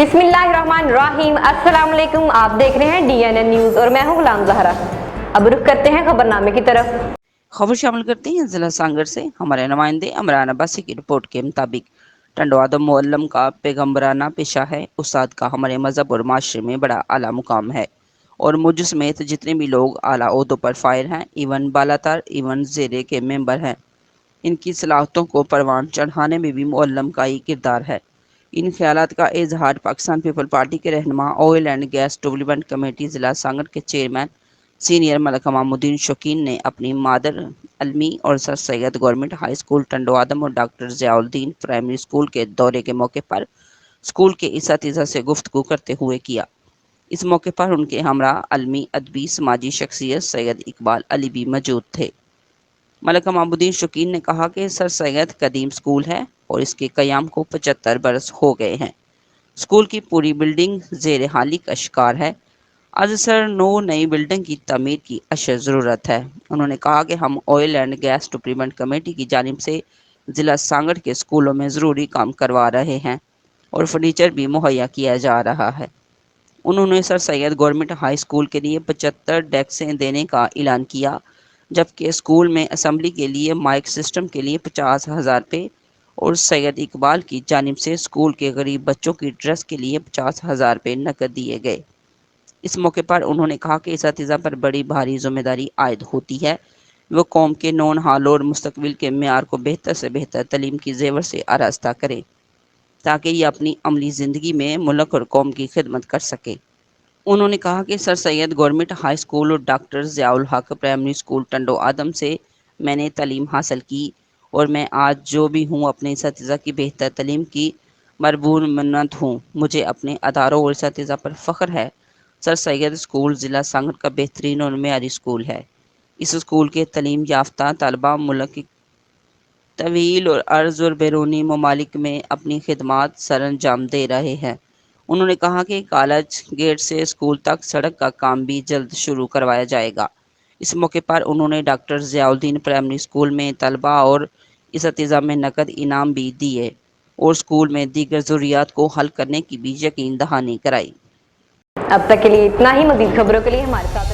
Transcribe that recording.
बिस्मिल्लाहिर्रहमानिर्रहीम। अस्सलाम वालेकुम। आप देख रहे हैं DNN न्यूज़ और मैं हूं गुलाम ज़हरा। अब रुख करते हैं खबरनामे की तरफ। खबर शामिल करते हैं जिला सांगड़ से। हमारे नुमाइंदे इमरान अब्बासी की रिपोर्ट के मुताबिक टंडवादम मुअल्लम का पैगम्बराना पेशा है। उस्ताद का हमारे मज़हब और माशरे में बड़ा आला मुकाम है और मुझ समेत जितने भी लोग आला ओहदों पर फायर हैं, इवन बालातर, इवन ज़ेरे के मेंबर हैं, इनकी सलाहतों को परवान चढ़ाने में भी मुअल्लम का ही किरदार है। इन ख्यालात का इजहार पाकिस्तान पीपल पार्टी के रहनुमा, oil and gas development committee ज़िला सांगड़ के चेयरमैन सीनियर मलक इमामुद्दीन शौकीन ने अपनी मादर अलमी और sir Syed government high school टंडवादम और डॉक्टर ज़ियाउद्दीन प्राइमरी स्कूल के दौरे के मौके पर स्कूल के इसातिज़ा से गुफ्तगू करते हुए किया। इस मौके पर उनके हमरा अलमी, अदबी, समाजी शख्सियत सैयद इकबाल अली भी मौजूद थे। मलक इमामुद्दीन शौकीन ने कहा कि सर सैयद कदीम स्कूल है और इसके क़याम को 75 बरस हो गए हैं। स्कूल की पूरी बिल्डिंग ज़ेर हाली का शिकार है। आज सर नई बिल्डिंग की तमीर की अशद ज़रूरत है। उन्होंने कहा कि हम oil and gas development committee की जानिब से ज़िला सांगड़ के स्कूलों में ज़रूरी काम करवा रहे हैं और फर्नीचर भी मुहैया किया जा रहा है। उन्होंने sir Syed government high school के लिए 75 डेस्कें देने का ऐलान किया, जबकि स्कूल में असम्बली के लिए माइक सिस्टम के लिए 50,000 रुपये और सैयद इकबाल की जानिब से स्कूल के गरीब बच्चों की ड्रेस के लिए 50,000 रुपये नकद दिए गए। इस मौके पर उन्होंने कहा कि इसातिज़ा पर बड़ी भारी जिम्मेदारी आयद होती है। वो कौम के नौन हाल और मुस्तकबिल के मेयार को बेहतर से बेहतर तलीम की जेवर से आरास्ता करें ताकि ये अपनी अमली ज़िंदगी में मुल्क और कौम की खिदमत कर सके। उन्होंने कहा कि sir Syed government high school और डॉक्टर ज़ियाउल हक प्राइमरी स्कूल टंडो आदम से मैंने तालीम हासिल की और मैं आज जो भी हूँ अपने इसातिज़ा की बेहतर तलीम की मरबून मन्नत हूँ। मुझे अपने अदारों और इसातिज़ा पर फ़ख्र है। सर सैयद स्कूल ज़िला सांगड़ का बेहतरीन और मेयारी स्कूल है। इस स्कूल के तालीम याफ्ता तलबा मुल्क की तवील और अर्ज़ और बैरूनी ममालिक में अपनी खिदमात सर अंजाम दे रहे हैं। उन्होंने कहा कि कॉलेज गेट से स्कूल तक सड़क का काम भी जल्द शुरू करवाया जाएगा। इस मौके पर उन्होंने डॉक्टर ज़ियाउद्दीन प्राइमरी स्कूल में तलबा और इसातिज़ा में नकद इनाम भी दिए और स्कूल में दीगर ज़रूरियात को हल करने की भी यकीन दहानी कराई। अब तक के लिए इतना ही। मज़ीद खबरों के लिए हमारे साथ